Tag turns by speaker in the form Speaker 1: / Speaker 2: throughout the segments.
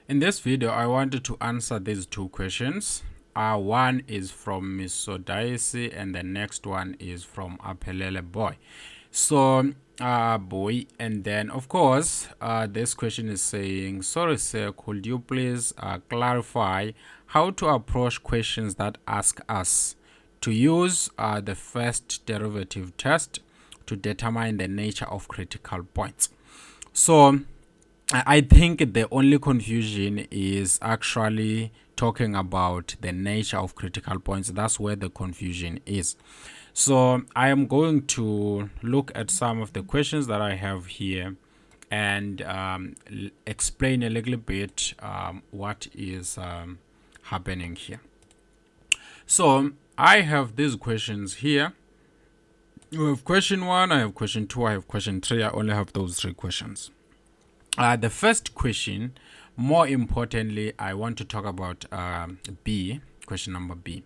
Speaker 1: In this video, I wanted to answer these two questions. One is from Miss Sodaisi and the next one is from Apelele Boy. So, boy, and then of course, this question is saying, sorry sir, could you please clarify how to approach questions that ask us to use the first derivative test to determine the nature of critical points? So, I think the only confusion is actually talking about the nature of critical points. That's where the confusion is. So I am going to look at some of the questions that I have here and explain a little bit what is happening here. So I have these questions here. You have question 1, I have question 2, I have question 3. I only have those 3 questions. The first question, more importantly, I want to talk about B, question number B.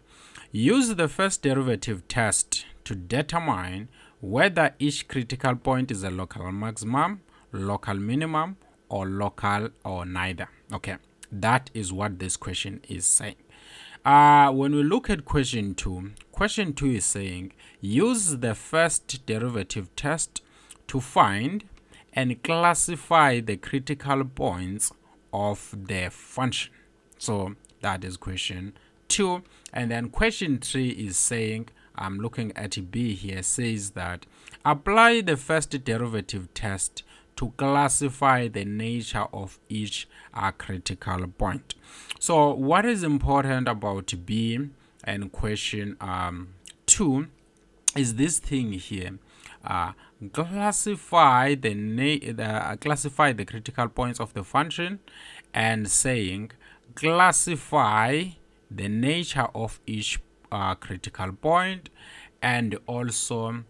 Speaker 1: Use the first derivative test to determine whether each critical point is a local maximum, local minimum, or local or neither. Okay, that is what this question is saying. When we look at question 2 is saying use the first derivative test to find and classify the critical points of the function. So that is question 2. And then question 3 is saying, I'm looking at B here, says that apply the first derivative test to classify the nature of each critical point. So what is important about B and question 2 is this thing here. Classify the critical points of the function and saying classify the nature of each critical point, and also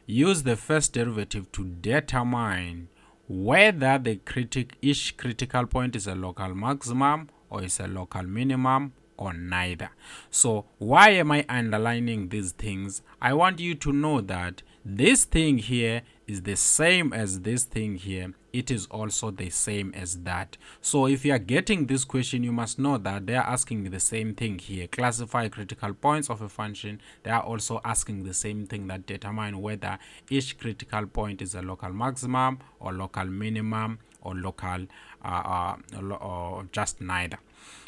Speaker 1: use the first derivative to determine whether each critical point is a local maximum or is a local minimum or neither. So why am I underlining these things? I want you to know that this thing here is the same as this thing here. It is also the same as that. So if you are getting this question, you must know that they are asking the same thing here. Classify critical points of a function. They are also asking the same thing, that determine whether each critical point is a local maximum or local minimum or local or just neither.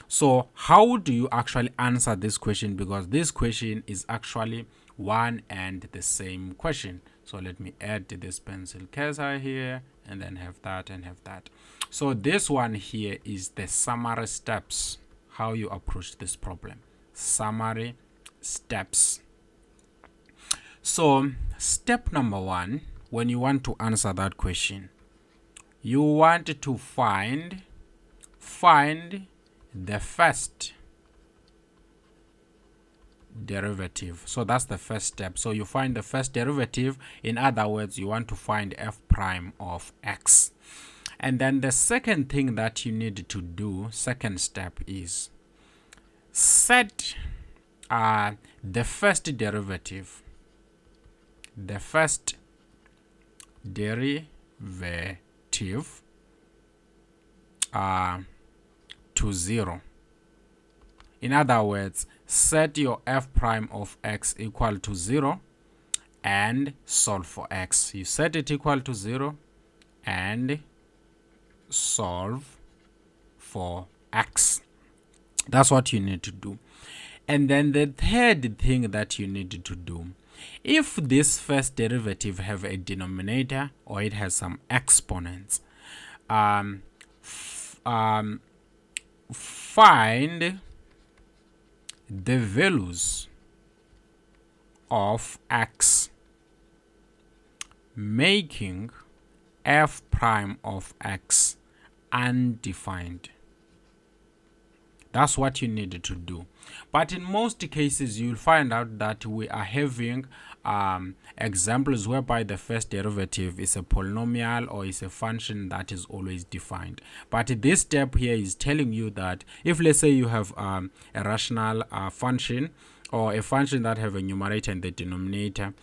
Speaker 1: So how do you actually answer this question? Because this question is actually one and the same question. So let me add this pencil cursor here and then have that and have that. So this one here is the summary steps, how you approach this problem. Summary steps. So step number 1, when you want to answer that question, you want to find the first derivative. So that's the first step. So you find the first derivative. In other words, you want to find f prime of x. And then the second thing that you need to do, second step, is set the first derivative. The first derivative to 0. In other words, set your f prime of x equal to 0 and solve for x. You set it equal to 0 and solve for x. That's what you need to do. And then the third thing that you need to do, if this first derivative have a denominator or it has some exponents, find the values of x, making f prime of x undefined. That's what you need to do. But in most cases, you'll find out that we are having examples whereby the first derivative is a polynomial or is a function that is always defined. But this step here is telling you that if, let's say, you have a rational function or a function that have a numerator and the denominator,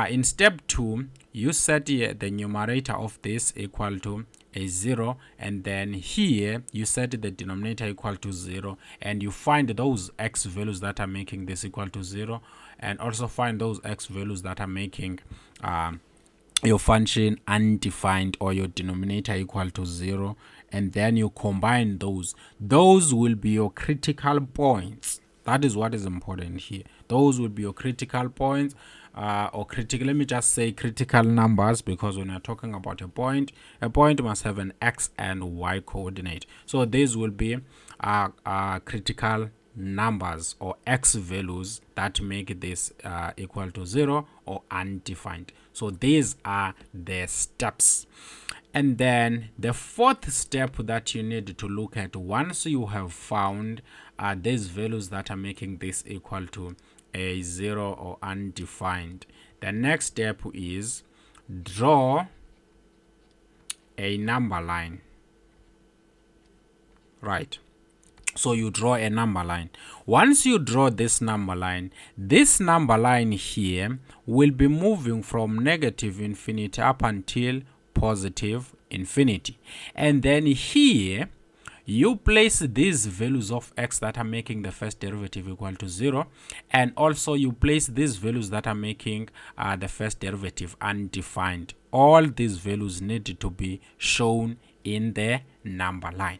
Speaker 1: in step 2, you set the numerator of this equal to a 0, and then here you set the denominator equal to 0, and you find those x values that are making this equal to 0, and also find those x values that are making your function undefined or your denominator equal to 0, and then you combine those will be your critical points. That is what is important here. Those will be your critical points, or critical, let me just say critical numbers, because when you're talking about a point must have an x and y coordinate. So these will be critical numbers or x values that make this equal to 0 or undefined. So these are the steps. And then the fourth step that you need to look at, once you have found these values that are making this equal to a 0 or undefined, the next step is draw a number line. Right. So you draw a number line. Once you draw this number line here will be moving from negative infinity up until positive infinity. And then here you place these values of x that are making the first derivative equal to 0, and also you place these values that are making the first derivative undefined. All these values need to be shown in the number line.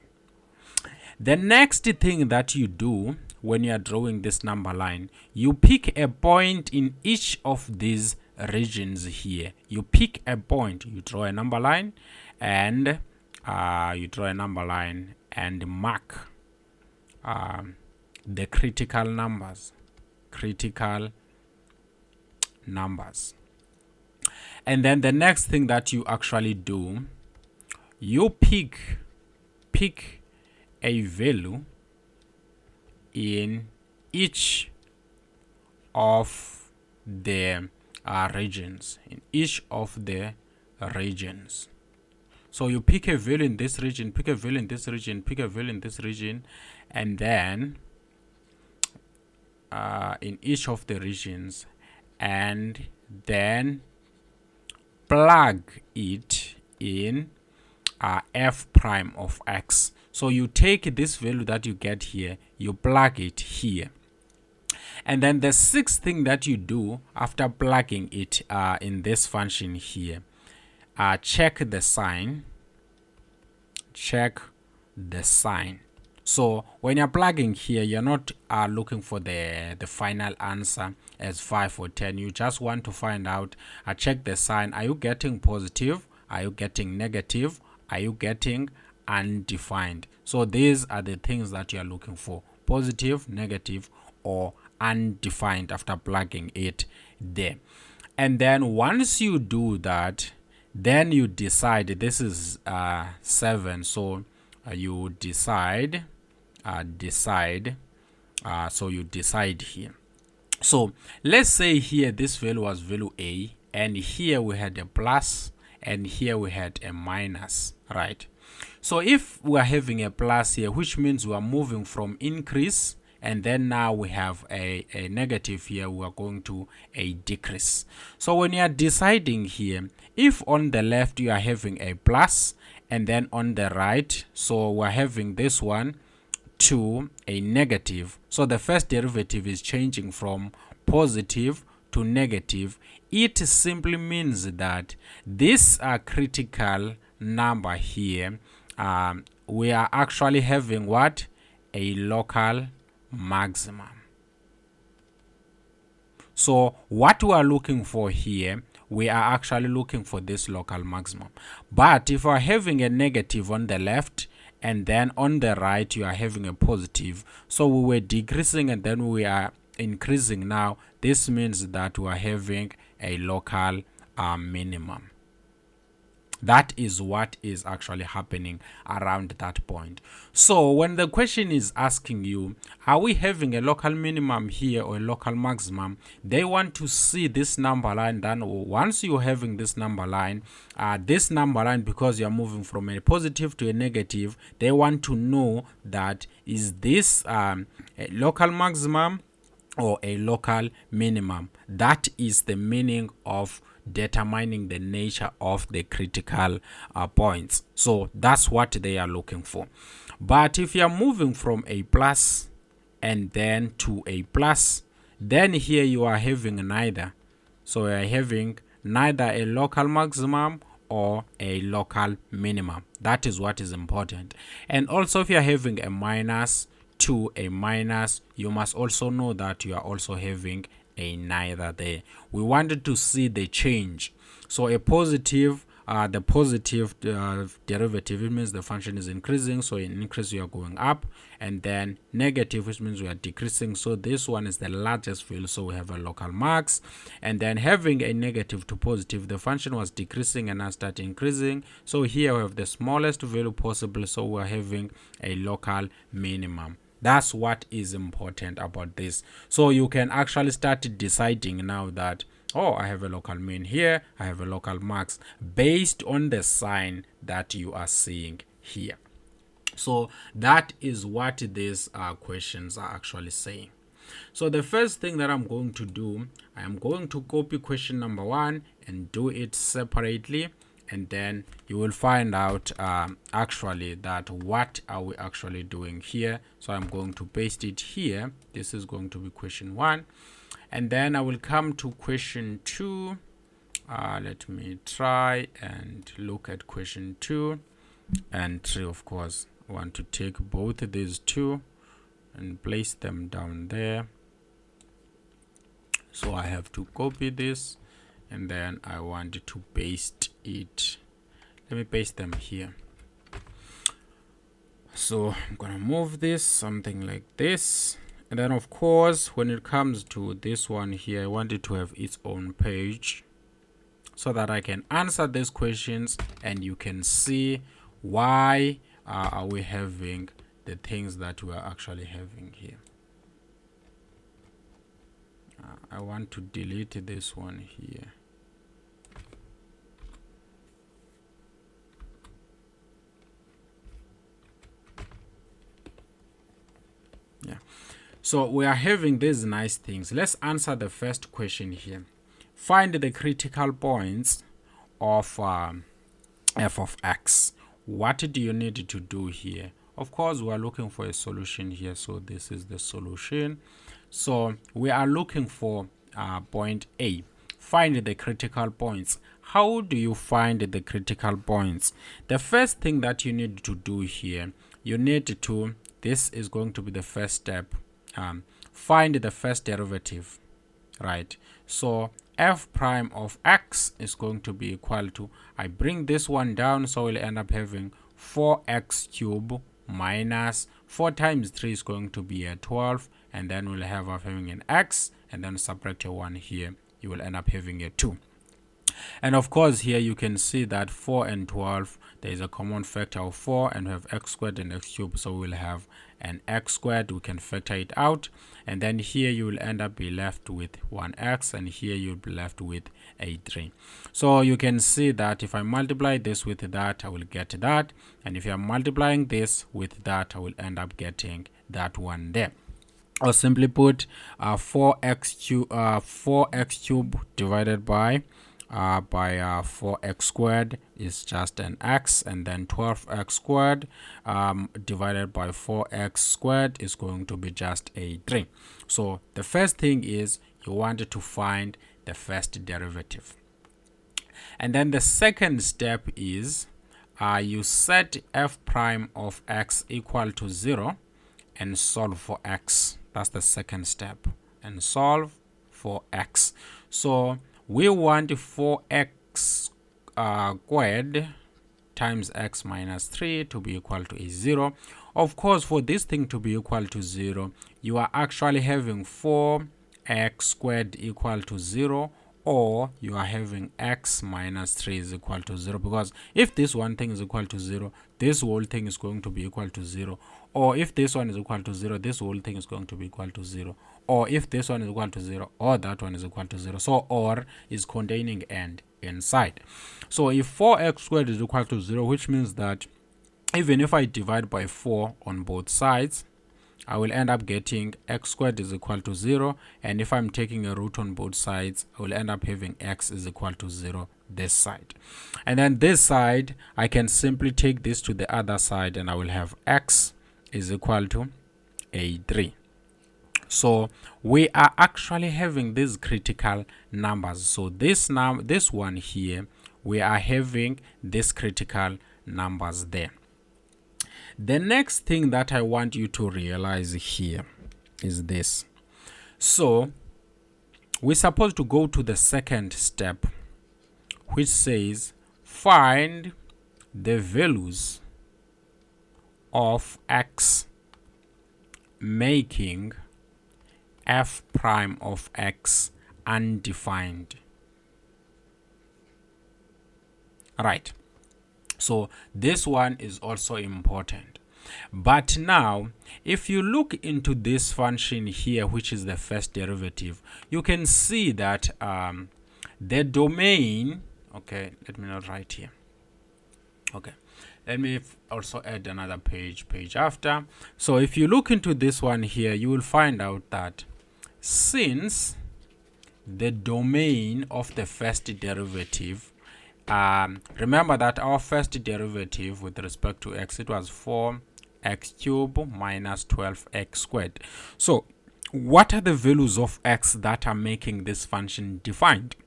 Speaker 1: The next thing that you do when you are drawing this number line, you pick a point in each of these regions here. You pick a point, you draw a number line, and mark the critical numbers. And then the next thing that you actually do, you pick a value in each of the regions. So you pick a value in this region, pick a value in this region, pick a value in this region, and then in each of the regions, and then plug it in f prime of x. So you take this value that you get here, you plug it here. And then the sixth thing that you do after plugging it in this function here, check the sign. So when you're plugging here, you're not looking for the final answer as 5 or 10. You just want to find out, check the sign. Are you getting positive? Are you getting negative? Are you getting undefined? So these are the things that you are looking for: positive, negative, or undefined after plugging it there. And then once you do that, then you decide. This is 7, so you decide. So you decide here. So let's say here this value was value a, and here we had a plus, and here we had a minus, right? So if we are having a plus here, which means we are moving from increase, and then now we have a negative here, we are going to a decrease. So when you are deciding here, if on the left you are having a plus, and then on the right, so we're having this one to a negative, so the first derivative is changing from positive to negative. It simply means that this critical number here, we are actually having what? A local maximum. So what we are looking for here, we are actually looking for this local maximum. But if we are having a negative on the left, and then on the right you are having a positive, so we were decreasing and then we are increasing now, this means that we are having a local minimum. That is what is actually happening around that point. So when the question is asking you, are we having a local minimum here or a local maximum, they want to see this number line. Then once you're having this number line, because you're moving from a positive to a negative, they want to know that is this a local maximum or a local minimum. That is the meaning of determining the nature of the critical points. So that's what they are looking for. But if you are moving from a plus and then to a plus, then here you are having neither. So you are having neither a local maximum or a local minimum. That is what is important. And also, if you are having a minus to a minus, you must also know that you are also having a neither there. We wanted to see the change. So a positive, the positive derivative, it means the function is increasing, so in increase you are going up, and then negative, which means we are decreasing, so this one is the largest value, so we have a local max. And then having a negative to positive, the function was decreasing and now start increasing, so here we have the smallest value possible, so we are having a local minimum. That's what is important about this. So you can actually start deciding now that, oh, I have a local mean here, I have a local max, based on the sign that you are seeing here. So that is what these questions are actually saying. So the first thing that I'm going to do, I am going to copy question number 1 and do it separately, and then you will find out actually that what are we actually doing here. So I'm going to paste it here. This is going to be question 1, and then I will come to question 2. Let me try and look at question 2 and 3. Of course, I want to take both of these two and place them down there. So I have to copy this, and then I want to paste it. Let me paste them here. So I'm gonna move this something like this, and then of course when it comes to this one here, I want it to have its own page so that I can answer these questions and you can see why are we having the things that we are actually having here. I want to delete this one here. Yeah, so we are having these nice things. Let's answer the first question here. Find the critical points of f of x. What do you need to do here? Of course, we are looking for a solution here, so this is the solution. So we are looking for point A. Find the critical points. How do you find the critical points? The first thing that you need to do here, you need to, this is going to be the first step, find the first derivative, right? So f prime of x is going to be equal to, I bring this one down, so we'll end up having 4x cubed minus 4 times 3 is going to be a 12, and then we'll have having an x, and then subtract a 1 here, you will end up having a 2. And of course here you can see that 4 and 12, there is a common factor of 4, and we have x squared and x cubed, so we'll have an x squared, we can factor it out, and then here you will end up be left with 1x, and here you'll be left with a 3. So you can see that if I multiply this with that, I will get that, and if I'm multiplying this with that, I will end up getting that one there. Or simply put, 4x cubed divided by 4x squared is just an x, and then 12x squared divided by 4x squared is going to be just a 3. So the first thing is you want to find the first derivative, and then the second step is you set f prime of x equal to 0 and solve for x. That's the second step, and solve for x. So we want 4x squared times x minus 3 to be equal to a 0. Of course, for this thing to be equal to 0, you are actually having 4x squared equal to 0, or you are having x minus 3 is equal to 0, because if this one thing is equal to 0, this whole thing is going to be equal to 0, or if this one is equal to 0, this whole thing is going to be equal to 0, or if this one is equal to 0, or that one is equal to 0. So or is containing and inside. So if 4x squared is equal to 0, which means that even if I divide by 4 on both sides, I will end up getting x squared is equal to 0, and if I'm taking a root on both sides, I will end up having x is equal to 0 this side. And then this side, I can simply take this to the other side, and I will have x is equal to a3. So we are actually having these critical numbers. So this one here, we are having these critical numbers there. The next thing that I want you to realize here is this. So we're supposed to go to the second step, which says find the values of x making f prime of x undefined. Right. So this one is also important. But now, if you look into this function here, which is the first derivative, you can see that the domain, okay, let me not write here. Okay, let me also add another page after. So if you look into this one here, you will find out that since the domain of the first derivative, remember that our first derivative with respect to x, it was 4x cubed minus 12x squared. So what are the values of x that are making this function defined?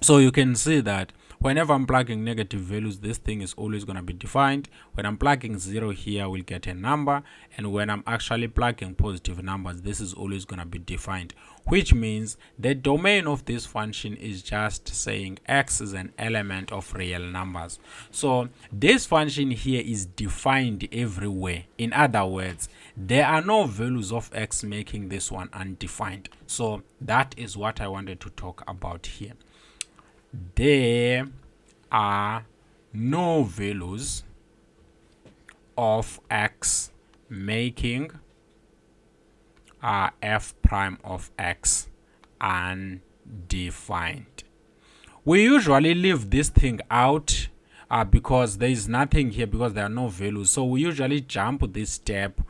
Speaker 1: So you can see that whenever I'm plugging negative values, this thing is always going to be defined. When I'm plugging 0 here, we'll get a number. And when I'm actually plugging positive numbers, this is always going to be defined, which means the domain of this function is just saying x is an element of real numbers. So this function here is defined everywhere. In other words, there are no values of x making this one undefined. So that is what I wanted to talk about here. There are no values of x making f prime of x undefined. We usually leave this thing out because there is nothing here, because there are no values. So we usually jump this step.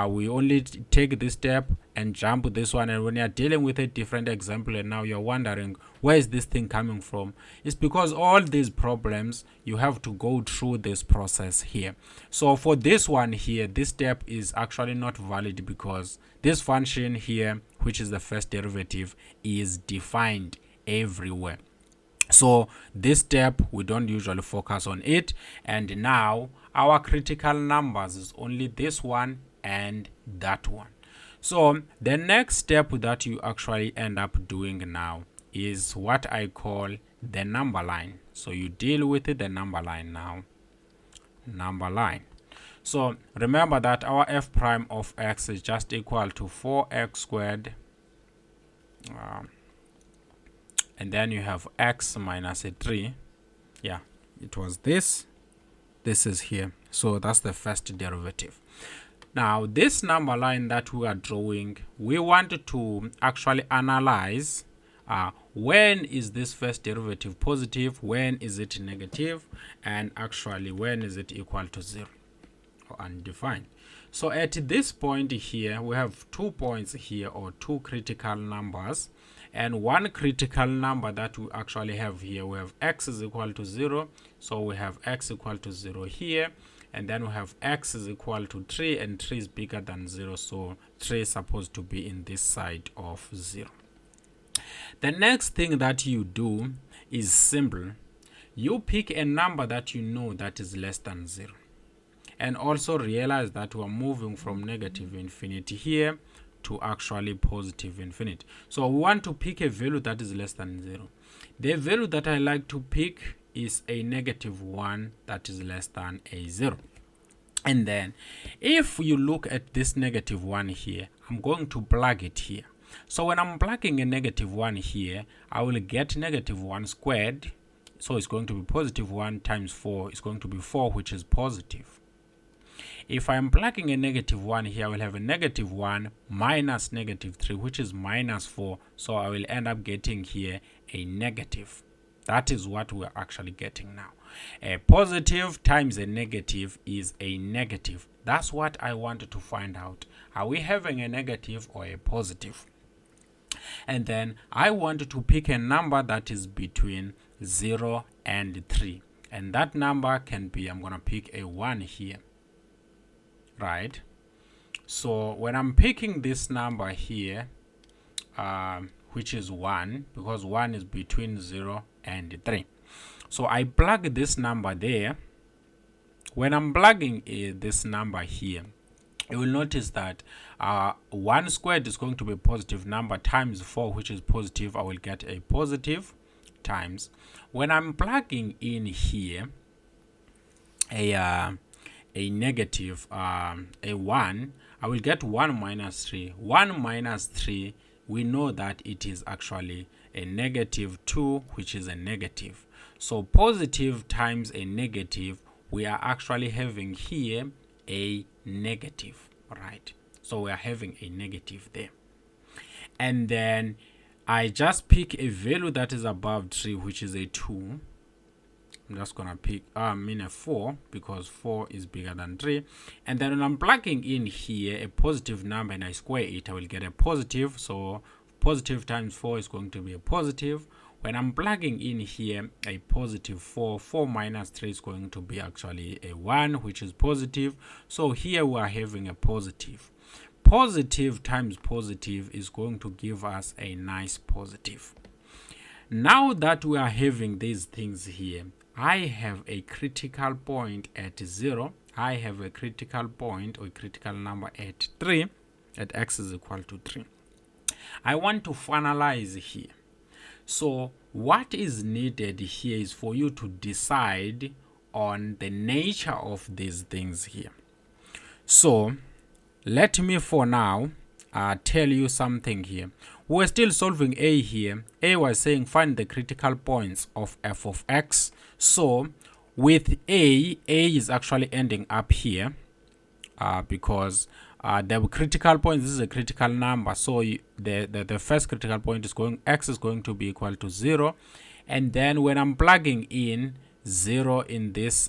Speaker 1: We only take this step and jump this one. And when you're dealing with a different example and now you're wondering where is this thing coming from, it's because all these problems you have to go through this process here. So for this one here, this step is actually not valid because this function here, which is the first derivative, is defined everywhere. So this step, we don't usually focus on it. And now our critical numbers is only this one and that one. So the next step that you actually end up doing now is what I call the number line. So you deal with the number line now. Number line. So remember that our f prime of x is just equal to 4x squared. And then you have x minus a 3. Yeah, it was this. This is here. So that's the first derivative. Now, this number line that we are drawing, we want to actually analyze when is this first derivative positive, when is it negative, and actually when is it equal to 0 or undefined. So at this point here, we have 2 points here, or 2 critical numbers. And one critical number that we actually have here, we have x is equal to 0. So we have x equal to 0 here. And then we have x is equal to 3, and 3 is bigger than 0. So 3 is supposed to be in this side of 0. The next thing that you do is simple. You pick a number that you know that is less than 0. And also realize that we are moving from negative infinity here to actually positive infinity. So we want to pick a value that is less than 0. The value that I like to pick is a -1 that is less than a 0. And then if you look at this -1 here, I'm going to plug it here. So when I'm plugging a -1 here, I will get -1 squared. So it's going to be +1 times 4 is going to be 4, which is positive. If I'm plugging a -1 here, I will have a -1 minus -3, which is -4. So I will end up getting here a negative. That is what we're actually getting now. A positive times a negative is a negative. That's what I wanted to find out. Are we having a negative or a positive? And then I wanted to pick a number that is between 0 and 3. And that number can be, I'm going to pick a 1 here. Right? So when I'm picking this number here, which is 1, because 1 is between 0 and 3. So I plug this number there. When I'm plugging this number here, you will notice that 1 squared is going to be a positive number times 4, which is positive. I will get a positive times. When I'm plugging in here a negative, a 1, I will get 1 minus 3. 1 minus 3, we know that it is actually a negative 2, which is a negative. So positive times a negative, we are actually having here a negative, right? So we are having a negative there. And then I just pick a value that is above 3, which is a 2. I'm just gonna pick a 4, because 4 is bigger than 3. And then when I'm plugging in here a positive number and I square it, I will get a positive. So positive times 4 is going to be a positive. When I'm plugging in here a positive 4, 4 minus 3 is going to be actually a 1, which is positive. So here we are having a positive. Positive times positive is going to give us a nice positive. Now that we are having these things here, I have a critical point at 0. I have a critical point or a critical number at 3, at x is equal to 3. I want to finalize here. So what is needed here is for you to decide on the nature of these things here. So let me for now tell you something here. We're still solving a here. A was saying find the critical points of f of x. So with a is actually ending up here because the critical point, this is a critical number, so the first critical point is going, x is going to be equal to 0, and then when I'm plugging in 0 in this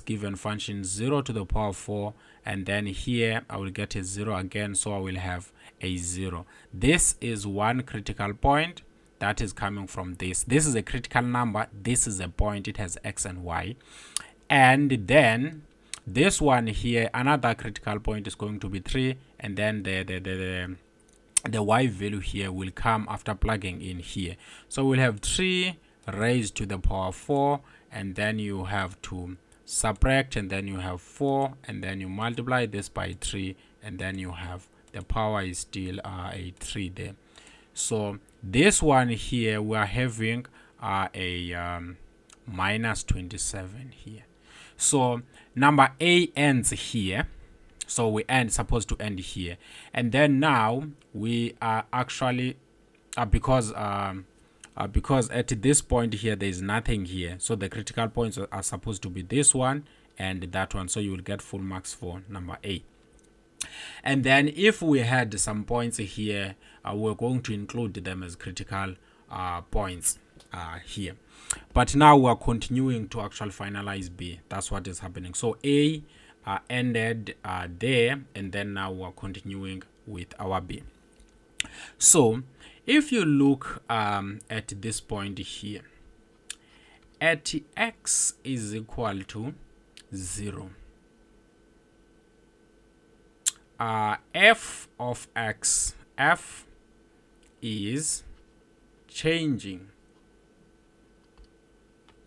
Speaker 1: given function, 0 to the power 4, and then here I will get a 0 again, so I will have a 0. This is one critical point that is coming from this. This is a critical number, this is a point, it has x and y, and then this one here, another critical point is going to be 3, and then the y value here will come after plugging in here. So we'll have 3 raised to the power 4, and then you have to subtract, and then you have 4, and then you multiply this by 3, and then you have the power is still a 3 there. So this one here we are having a minus 27 here. So number A ends here, so we supposed to end here, and then now we are actually because at this point here there is nothing here, so the critical points are supposed to be this one and that one, so you will get full marks for number A. And then if we had some points here, we're going to include them as critical points here. But now we're continuing to actually finalize B. That's what is happening. So A ended there, and then now we're continuing with our B. So if you look at this point here, at x is equal to 0, f of x, f is changing,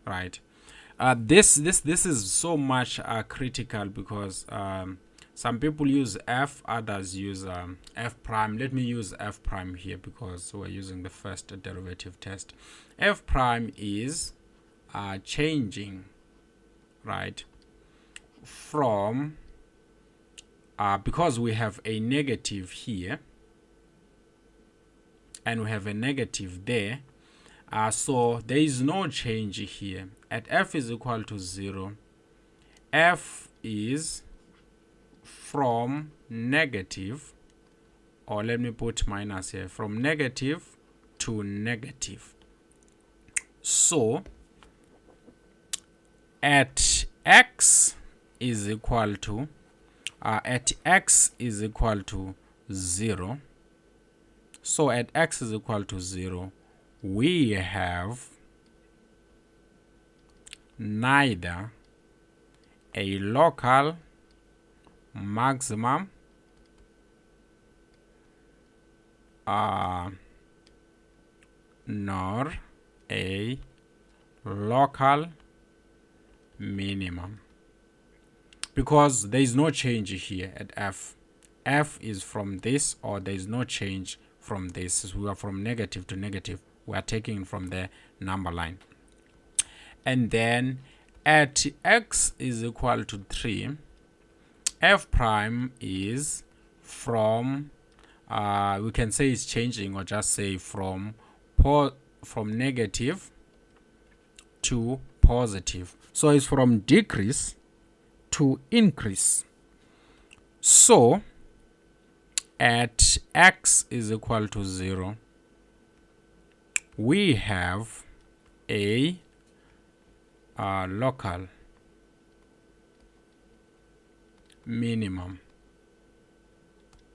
Speaker 1: right? This is so much critical because some people use f, others use f prime. Let me use f prime here because we're using the first derivative test. F prime is changing, right, from because we have a negative here and we have a negative there, so there is no change here. At f is equal to 0, f is from negative, or let me put minus here, from negative to negative. So at x is equal to at x is equal to 0. So at x is equal to 0, we have neither a local maximum nor a local minimum, because there is no change here at f. F is from this, or there is no change from this. We are from negative to negative. We are taking from the number line. And then at x is equal to 3, f prime is from, we can say it's changing, or just say from negative to positive. So it's from decrease to increase. So at x is equal to 0, we have a local minimum.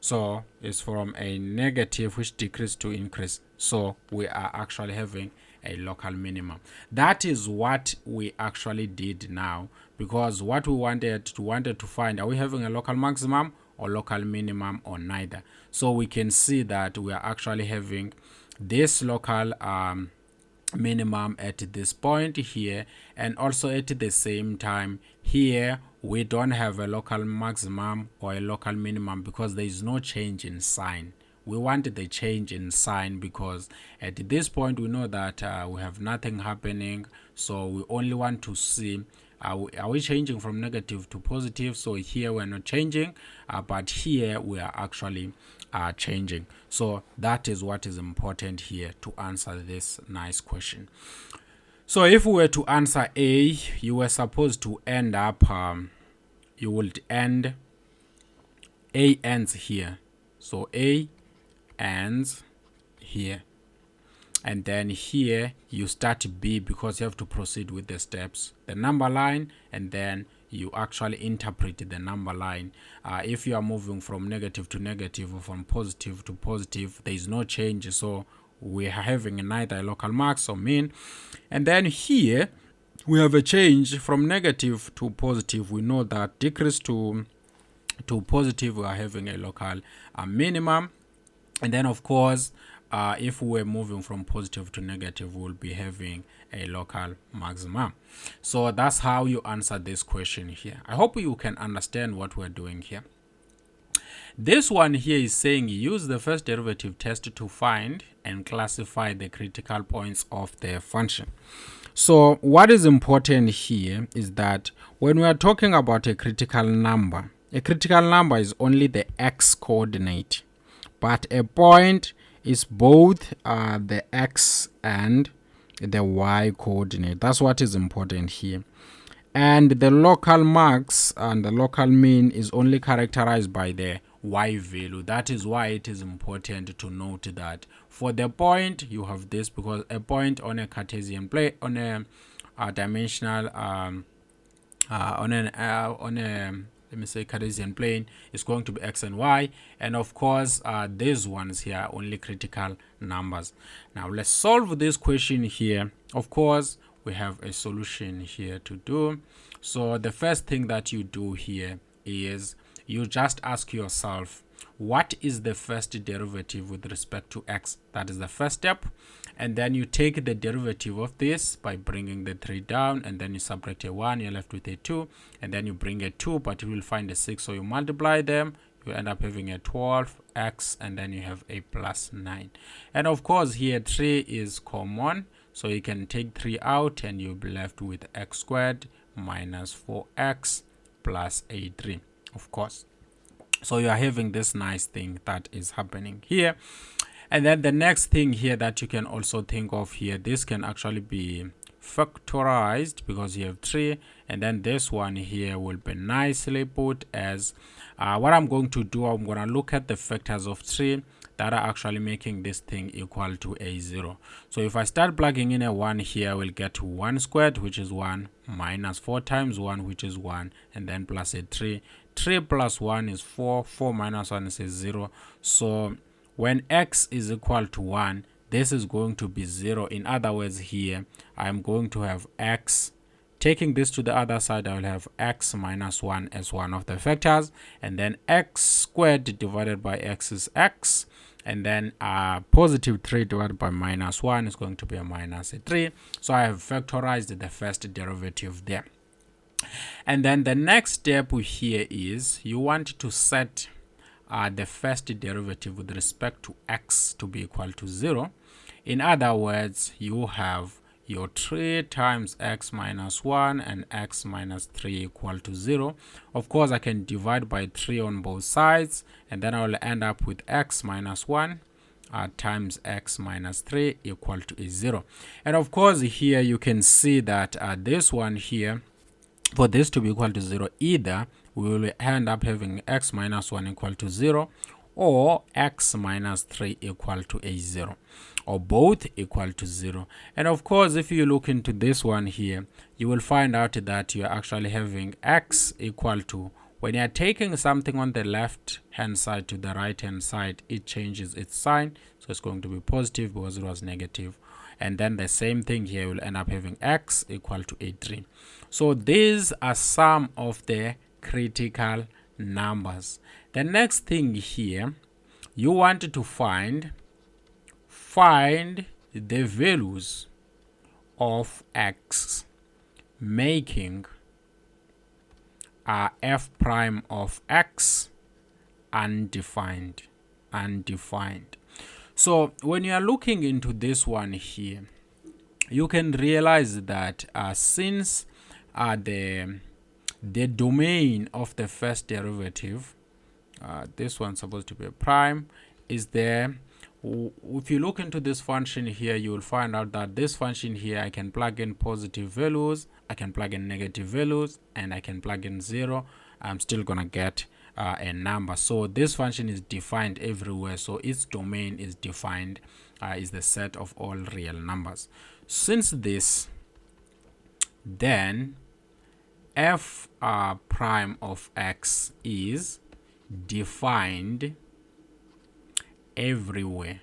Speaker 1: So it's from a negative which decrease to increase. So we are actually having a local minimum. That is what we actually did now, because what we wanted to find, are we having a local maximum or local minimum, or neither? So we can see that we are actually having this local minimum at this point here, and also at the same time here we don't have a local maximum or a local minimum, because there is no change in sign. We wanted the change in sign, because at this point we know that we have nothing happening, so we only want to see are we changing from negative to positive. So here we're not changing, but here we are actually changing. So that is what is important here to answer this nice question. So if we were to answer A, you were supposed to end up, you would end, A ends here. So A ends here. And then here you start B, because you have to proceed with the steps, the number line, and then you actually interpret the number line. If you are moving from negative to negative or from positive to positive, there is no change. So we are having neither a local max or mean. And then here we have a change from negative to positive. We know that decrease to positive, we are having a local minimum. And then of course, if we're moving from positive to negative, we'll be having a local maximum. So that's how you answer this question here. I hope you can understand what we're doing here. This one here is saying use the first derivative test to find and classify the critical points of the function. So what is important here is that when we are talking about a critical number is only the x coordinate, but a point is both the x and the y coordinate. That's what is important here. And the local max and the local mean is only characterized by the y value. That is why it is important to note that for the point you have this, because a point on a Cartesian plane, on a dimensional let me say Cartesian plane, is going to be x and y, and of course these ones here are only critical numbers. Now let's solve this question here. Of course we have a solution here to do. So the first thing that you do here is you just ask yourself, what is the first derivative with respect to x? That is the first step. And then you take the derivative of this by bringing the 3 down, and then you subtract a 1, you're left with a 2, and then you bring a 2, but you will find a 6, so you multiply them, you end up having a 12x, and then you have a plus 9. And of course here 3 is common, so you can take 3 out and you'll be left with x squared minus 4x plus a 3, of course. So you are having this nice thing that is happening here. And then the next thing here that you can also think of here, this can actually be factorized because you have 3, and then this one here will be nicely put as what I'm going to do, I'm going to look at the factors of 3 that are actually making this thing equal to a 0. So if I start plugging in a 1 here, we'll get to 1 squared, which is 1, minus 4 times 1, which is 1, and then plus a 3 3 plus 1 is 4, 4 minus 1 is 0. So when x is equal to 1, this is going to be 0. In other words, here I'm going to have x. Taking this to the other side, I will have x minus 1 as one of the factors, and then x squared divided by x is x, and then positive 3 divided by minus 1 is going to be a minus 3. So I have factorized the first derivative there. And then the next step here is you want to set the first derivative with respect to x to be equal to 0. In other words, you have your 3 times x minus 1 and x minus 3 equal to 0. Of course, I can divide by 3 on both sides, and then I will end up with x minus 1 times x minus 3 equal to a 0. And of course, here you can see that this one here, for this to be equal to 0, either we will end up having x minus 1 equal to 0 or x minus 3 equal to a 0, or both equal to 0. And of course, if you look into this one here, you will find out that you are actually having x equal to, when you are taking something on the left hand side to the right hand side, it changes its sign. So it's going to be positive because it was negative. And then the same thing here, will end up having x equal to a 3. So these are some of the critical numbers. The next thing here, you want to find the values of x, making f prime of x undefined. So when you are looking into this one here, you can realize that since the domain of the first derivative, this one's supposed to be a prime, is there. If you look into this function here, you will find out that this function here, I can plug in positive values, I can plug in negative values, and I can plug in 0. I'm still gonna get a number. So this function is defined everywhere, so its domain is defined, is the set of all real numbers. Since this, then f prime of x is defined everywhere.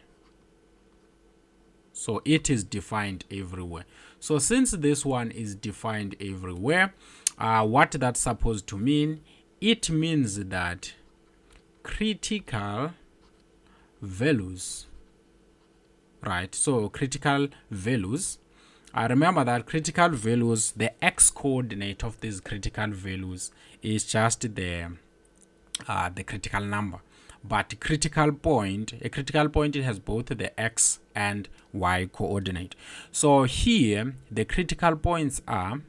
Speaker 1: So it is defined everywhere. So since this one is defined everywhere, what that's supposed to mean, it means that critical values, right? So critical values, remember that critical values, the x coordinate of these critical values is just the critical number. But a critical point, it has both the x and y coordinate. So here, the critical points are,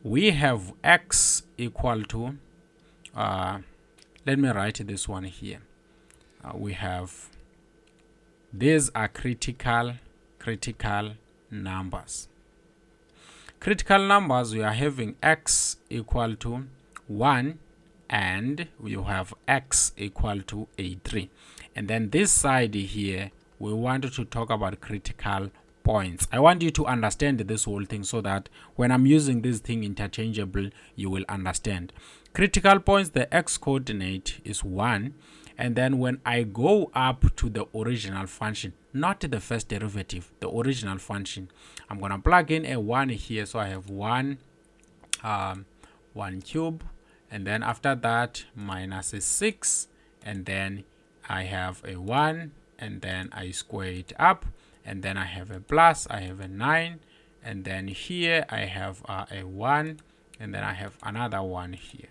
Speaker 1: we have x equal to, let me write this one here. We have, these are critical numbers. Critical numbers, we are having x equal to 1, and you have x equal to a 3. And then this side here, we wanted to talk about critical points. I want you to understand this whole thing so that when I'm using this thing interchangeable, you will understand. Critical points, the x coordinate is 1, and then when I go up to the original function, not the first derivative, the original function, I'm gonna plug in a 1 here. So I have 1 cube, and then after that minus a 6, and then I have a 1, and then I square it up, and then I have a plus, I have a 9, and then here I have a 1, and then I have another 1 here.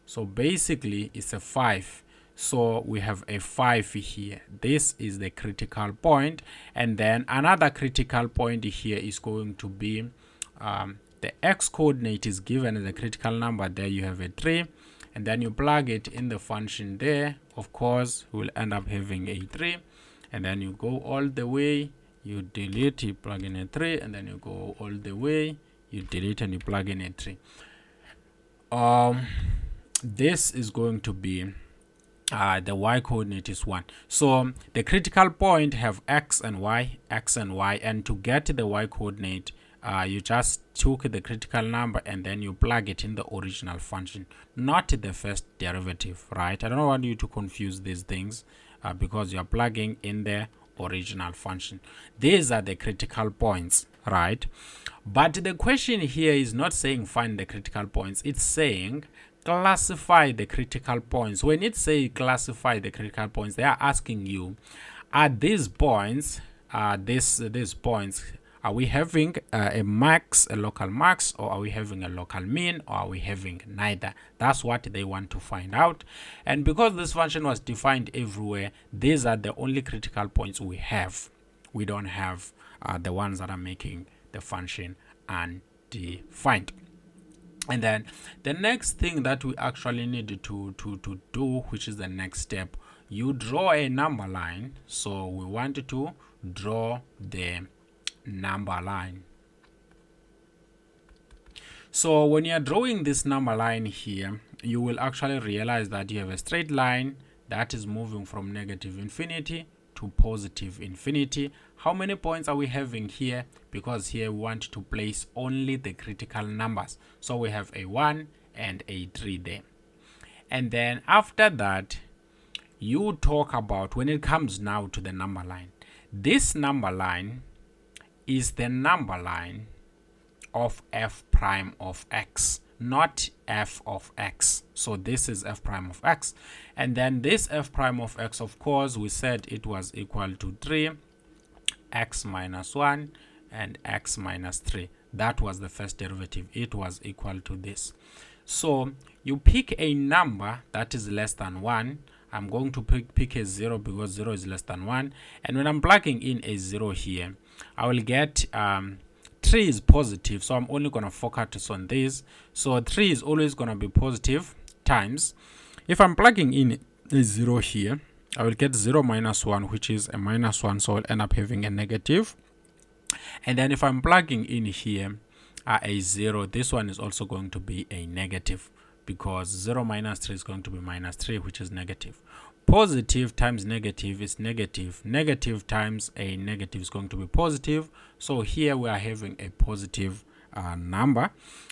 Speaker 1: So basically it's a 5. So we have a 5 here. This is the critical point, and then another critical point here is going to be the x coordinate is given as a critical number. There you have a 3, and then you plug it in the function there. Of course, we will end up having a 3, and then you go all the way, you delete, you plug in a 3, and then you go all the way, you delete, and you plug in a 3. This is going to be the y coordinate is 1. So the critical point have x and y, and to get the y coordinate, you just took the critical number and then you plug it in the original function, not the first derivative, right? I don't want you to confuse these things because you're plugging in the original function. These are the critical points, right? But the question here is not saying find the critical points, it's saying classify the critical points. When it says classify the critical points, they are asking you, are these points, these points, are we having a max, a local max, or are we having a local mean, or are we having neither? That's what they want to find out. And because this function was defined everywhere, these are the only critical points we have. We don't have the ones that are making the function undefined. And then the next thing that we actually need to do, which is the next step, you draw a number line. So we want to draw the number line. So when you're drawing this number line here, you will actually realize that you have a straight line that is moving from negative infinity to positive infinity. How many points are we having here? Because here we want to place only the critical numbers. So we have a 1 and a 3 there. And then after that, you talk about, when it comes now to the number line, this number line is the number line of f prime of x, not f of x. So this is f prime of x, and then this f prime of x, of course, we said it was equal to 3 x minus 1 and x minus 3. That was the first derivative. It was equal to this. So you pick a number that is less than 1. I'm going to pick a 0 because 0 is less than 1, and when I'm plugging in a 0 here, I will get 3 is positive, so I'm only going to focus on this. So 3 is always going to be positive times, if I'm plugging in a 0 here, I will get 0 minus 1, which is a minus 1, so I'll end up having a negative. And then if I'm plugging in here a 0, this one is also going to be a negative, because 0 minus 3 is going to be minus 3, which is negative. Positive times negative is negative. Negative times a negative is going to be positive. So here we are having a positive number.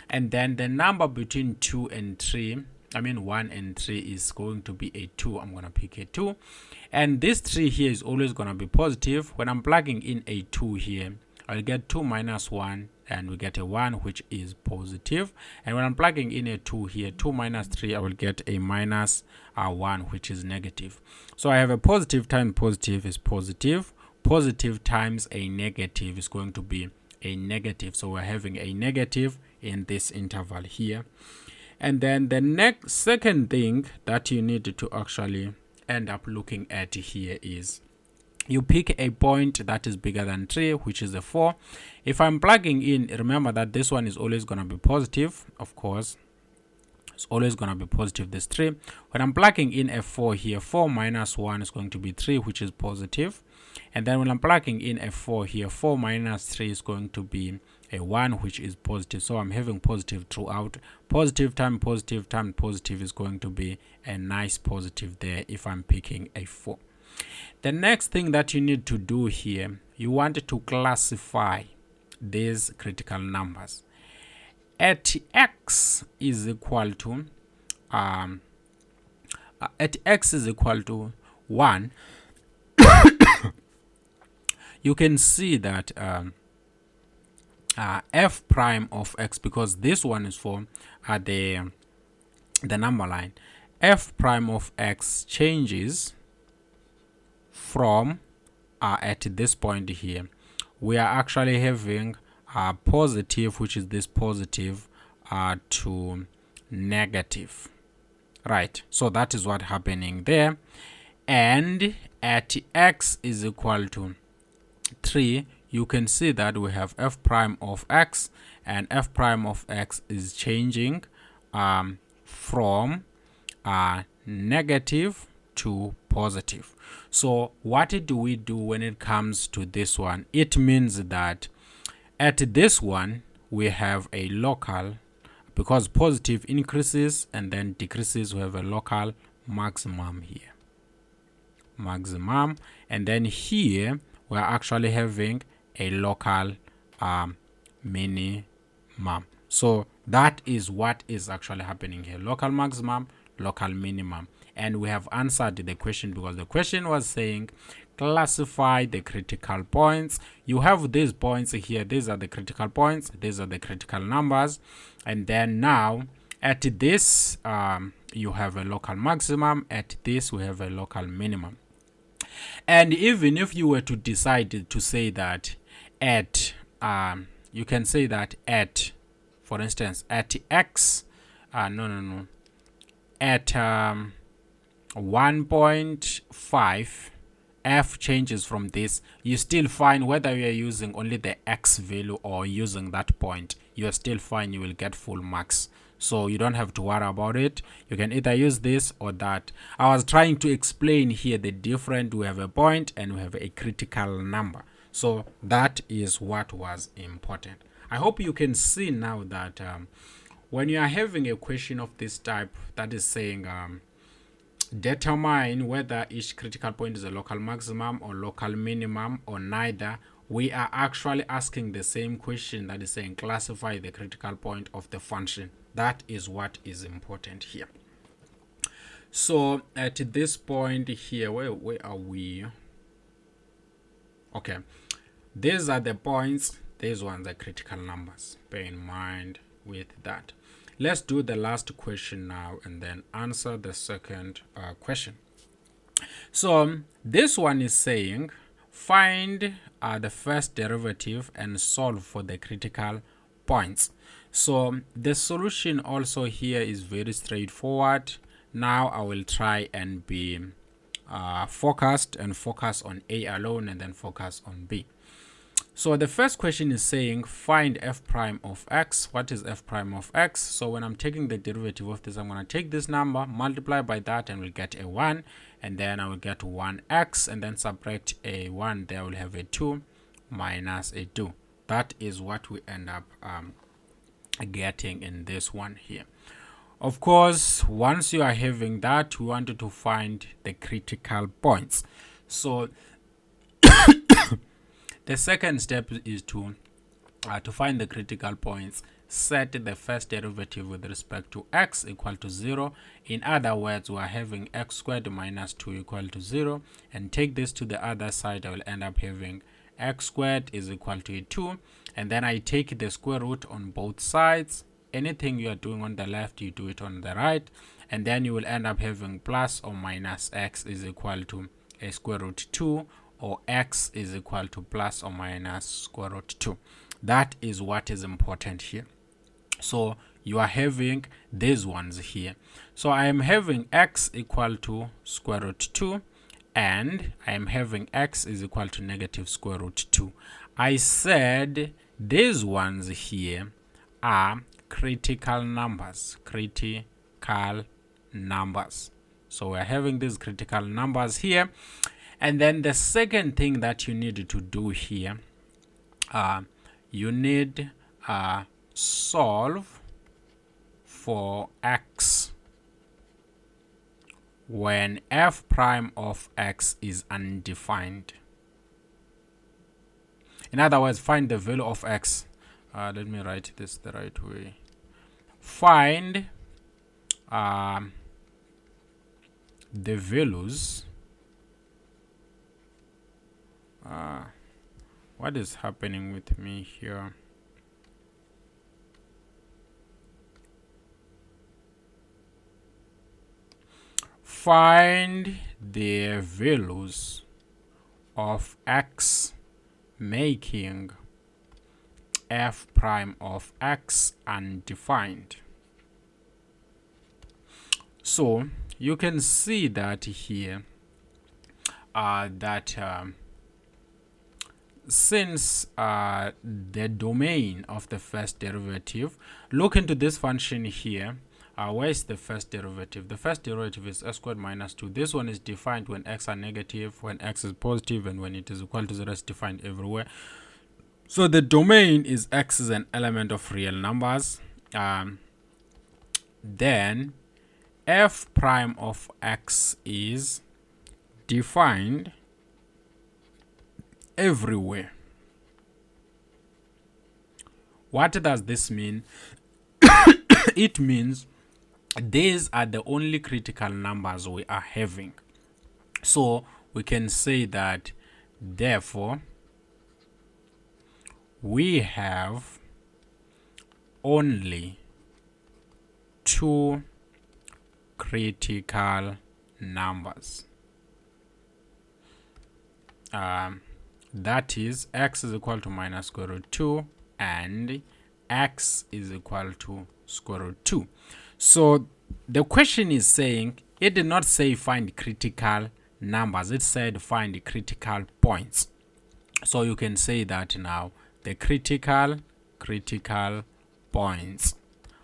Speaker 1: And then the number between 2 and 3, 1 and 3 is going to be a 2. I'm going to pick a 2. And this 3 here is always going to be positive. When I'm plugging in a 2 here, I'll get 2 minus 1, and we get a 1, which is positive. And when I'm plugging in a 2 here, 2 minus 3, I will get a minus 1, which is negative. So I have a positive times positive is positive. Positive times a negative is going to be a negative. So we're having a negative in this interval here. And then the second thing that you need to actually end up looking at here is you pick a point that is bigger than 3, which is a 4. If I'm plugging in, remember that this one is always going to be positive. Of course, it's always going to be positive, this 3. When I'm plugging in a 4 here, 4 minus 1 is going to be 3, which is positive. And then when I'm plugging in a 4 here, 4 minus 3 is going to be a 1, which is positive. So I'm having positive throughout. Positive times positive times positive is going to be a nice positive there if I'm picking a 4. The next thing that you need to do here, you want to classify these critical numbers. At x is equal to 1, you can see that f prime of x, because this one is for the number line, f prime of x changes from at this point here. We are actually having positive, which is this positive, to negative, right? So that is what's happening there. And at x is equal to 3, you can see that we have f prime of x, and f prime of x is changing from negative to positive. So what do we do when it comes to this one? It means that at this one we have a local, because positive increases and then decreases, we have a local maximum here, and then here we're actually having a local minimum. So that is what is actually happening here. Local maximum, local minimum. And we have answered the question because the question was saying classify the critical points. You have these points here. These are the critical points. These are the critical numbers. And then now at this, you have a local maximum. At this, we have a local minimum. And even if you were to decide to say that at, you can say that at, for instance, at x, at 1.5, f changes from this, you still find whether you are using only the x value or using that point, you are still fine, you will get full marks. So you don't have to worry about it. You can either use this or that. I was trying to explain here the difference. We have a point and we have a critical number. So that is what was important. I hope you can see now that when you are having a question of this type that is saying determine whether each critical point is a local maximum or local minimum or neither, we are actually asking the same question that is saying classify the critical point of the function. That is what is important here. So at this point here, where are we? Okay, these are the points, these ones are critical numbers. Bear in mind with that. Let's do the last question now and then answer the second question. So this one is saying find the first derivative and solve for the critical points. So the solution also here is very straightforward. Now I will try and be focused and focus on A alone and then focus on B. So the first question is saying find f prime of x. What is f prime of x? So when I'm taking the derivative of this, I'm going to take this number, multiply by that, and we'll get a 1. And then I will get 1x, and then subtract a 1. There will have a 2 minus a 2. That is what we end up getting in this one here. Of course, once you are having that, we wanted to find the critical points. So the second step is to find the critical points. Set the first derivative with respect to x equal to 0. In other words, we are having x squared minus 2 equal to 0. And take this to the other side, I will end up having x squared is equal to 2. And then I take the square root on both sides. Anything you are doing on the left, you do it on the right. And then you will end up having plus or minus x is equal to a square root 2. Or x is equal to plus or minus square root 2. That is what is important here. So you are having these ones here. So I am having x equal to square root 2 and I am having x is equal to negative square root 2. I said these ones here are critical numbers. Critical numbers. So we are having these critical numbers here. And then the second thing that you need to do here, you need solve for x when f prime of x is undefined. In other words, find the value of x. Let me write this the right way. Find the values. What is happening with me here? Find the values of x making f prime of x undefined. So you can see that here since the domain of the first derivative, look into this function here. Where is the first derivative? The first derivative is x squared minus 2. This one is defined when x are negative, when x is positive, and when it is equal to 0. It's defined everywhere. So the domain is x is an element of real numbers. Then f prime of x is defined everywhere What does this mean? It means these are the only critical numbers we are having. So we can say that therefore we have only two critical numbers. That is x is equal to minus square root 2 and x is equal to square root 2. So the question is saying, it did not say find critical numbers, it said find critical points. So you can say that now, the critical points.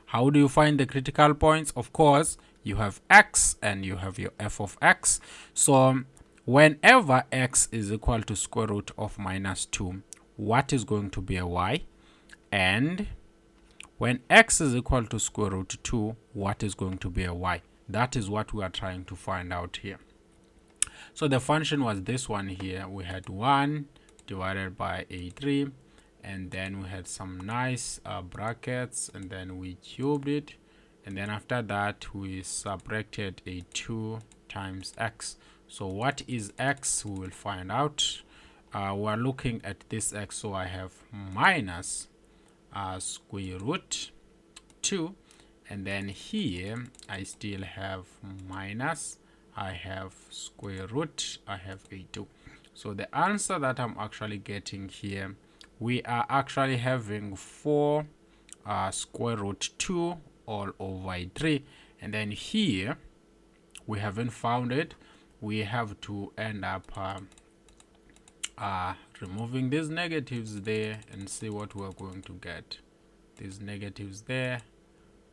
Speaker 1: How do you find the critical points? Of course, you have x and you have your f of x. So whenever x is equal to square root of minus 2, what is going to be a y? And when x is equal to square root 2, what is going to be a y? That is what we are trying to find out here. So the function was this one here. We had 1 divided by a3, and then we had some nice brackets, and then we cubed it, and then after that we subtracted a 2 times x. So what is x? We will find out. We're looking at this x, so I have minus square root 2, and then here I still have minus, I have square root, I have a 2. So the answer that I'm actually getting here, we are actually having 4 square root 2 all over a 3, and then here we haven't found it. We have to end up removing these negatives there and see what we're going to get. These negatives there,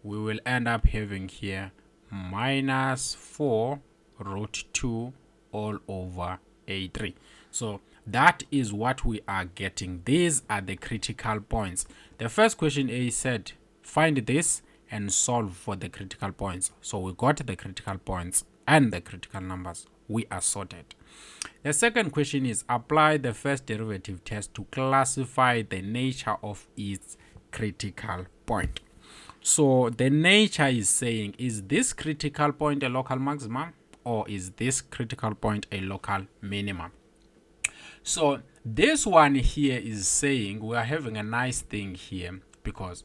Speaker 1: we will end up having here minus 4 root 2 all over a3. So that is what we are getting. These are the critical points. The first question A said find this and solve for the critical points. So we got the critical points and the critical numbers. We are sorted. The second question is apply the first derivative test to classify the nature of its critical point. So the nature is saying, is this critical point a local maximum or is this critical point a local minimum? So this one here is saying we are having a nice thing here because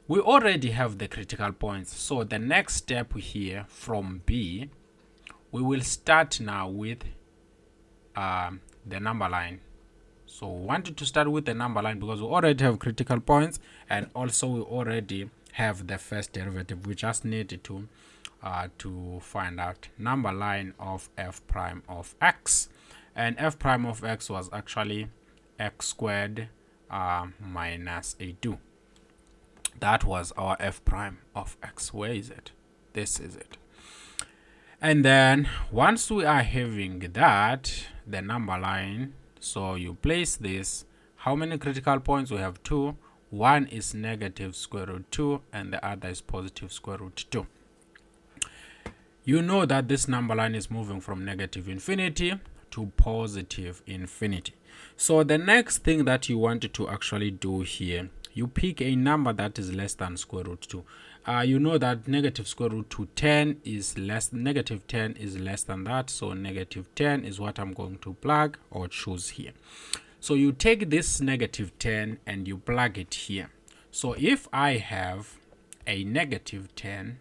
Speaker 1: we already have the critical points. So the next step here from B, we will start now with the number line. So we wanted to start with the number line because we already have critical points and also we already have the first derivative. We just needed to find out number line of f prime of x, and f prime of x was actually x squared minus a2. That was our f prime of x. Where is it? This is it. And then once we are having that, the number line, so you place this, how many critical points? We have 2. One is negative square root 2 and the other is positive square root 2. You know that this number line is moving from negative infinity to positive infinity. So the next thing that you want to actually do here, you pick a number that is less than square root 2. You know that negative square root to 10 is less, negative 10 is less than that. So negative 10 is what I'm going to plug or choose here. So you take this negative 10 and you plug it here. So if I have a negative 10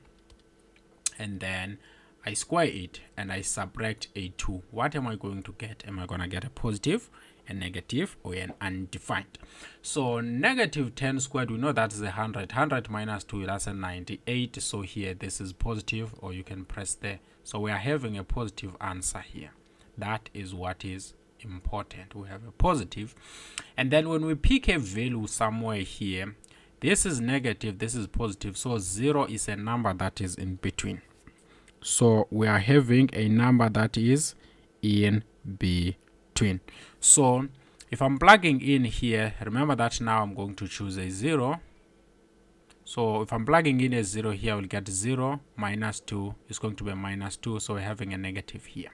Speaker 1: and then I square it and I subtract a 2, what am I going to get? Am I going to get a positive, a negative, or an undefined? So negative 10 squared, we know that's 100. 100 minus 2, that's a 98. So here this is positive, or you can press there. So we are having a positive answer here. That is what is important. We have a positive. And then when we pick a value somewhere here, this is negative, this is positive. So 0 is a number that is in between. So we are having a number that is in between. So if I'm plugging in here, remember that now I'm going to choose a 0. So if I'm plugging in a 0 here, I will get 0 minus 2 is going to be minus 2. So we're having a negative here.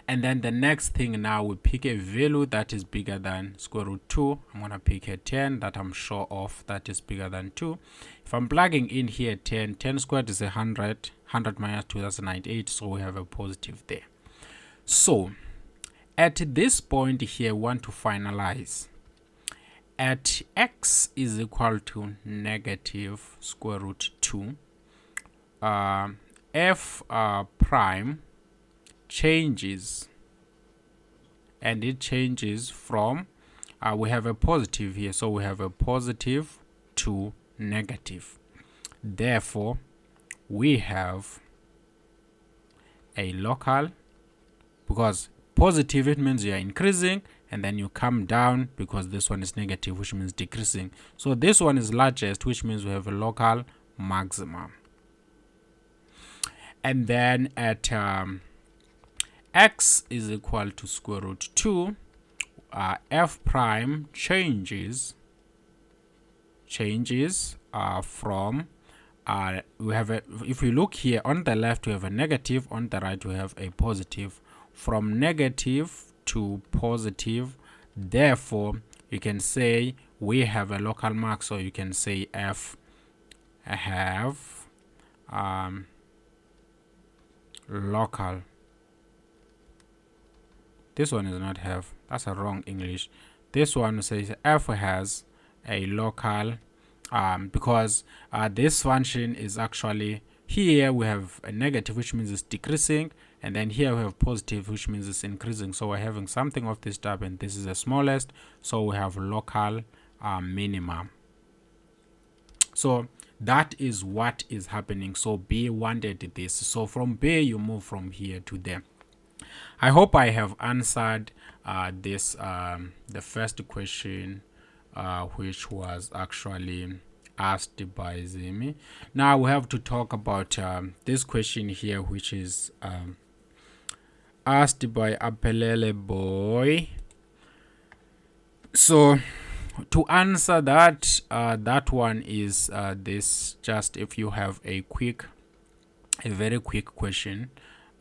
Speaker 1: And then the next thing now, we pick a value that is bigger than square root 2. I'm going to pick a 10 that I'm sure of that is bigger than 2. If I'm plugging in here 10 squared is 100. 100 minus 2, that's 98. So we have a positive there. So at this point here, we want to finalize. At x is equal to negative square root 2, f prime changes, and it changes from, we have a positive here, so we have a positive to negative. Therefore, we have a local, because positive, it means you are increasing, and then you come down because this one is negative, which means decreasing. So this one is largest, which means we have a local maximum. And then at x is equal to square root 2, f prime changes from, we have a, if we look here on the left we have a negative, on the right we have a positive, from negative to positive. Therefore you can say we have a local max, so you can say f have local. This one is not have, that's a wrong English. This one says f has a local, because this function is actually, here we have a negative, which means it's decreasing, and then here we have positive, which means it's increasing. So we're having something of this type, and this is the smallest, so we have local minimum. So that is what is happening. So B wanted this, so from B you move from here to there. I hope I have answered this, the first question, which was actually asked by Zimi. Now we have to talk about this question here, which is asked by Apelele Boy. So to answer that, that one is this, just if you have a very quick question,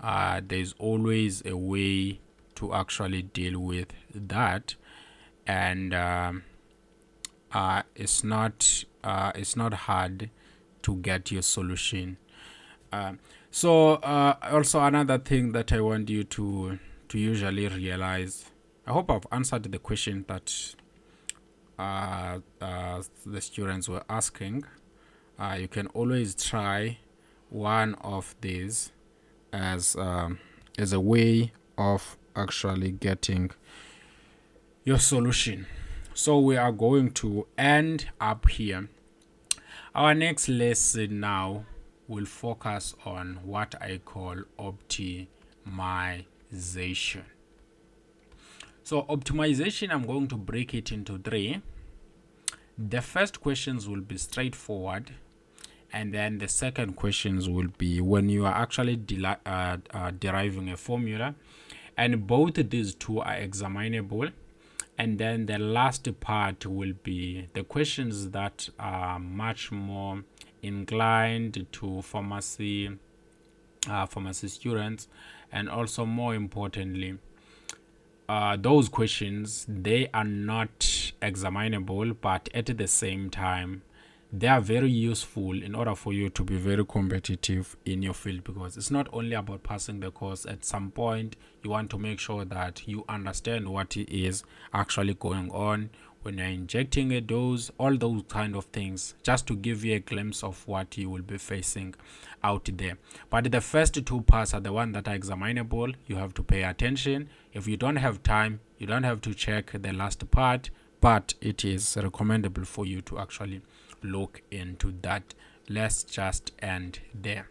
Speaker 1: there's always a way to actually deal with that, and it's not hard to get your solution. So also another thing that I want you to usually realize, I hope I've answered the question that the students were asking. You can always try one of these as a way of actually getting your solution. So we are going to end up here. Our next lesson now will focus on what I call optimization. So optimization, I'm going to break it into 3. The first questions will be straightforward, and then the second questions will be when you are actually deriving a formula, and both these two are examinable. And then the last part will be the questions that are much more inclined to pharmacy students, and also more importantly, those questions, they are not examinable, but at the same time they are very useful in order for you to be very competitive in your field, because it's not only about passing the course. At some point you want to make sure that you understand what is actually going on when you're injecting a dose, all those kind of things, just to give you a glimpse of what you will be facing out there. But the first two parts are the one that are examinable. You have to pay attention. If you don't have time, you don't have to check the last part, but it is recommendable for you to actually look into that. Let's just end there.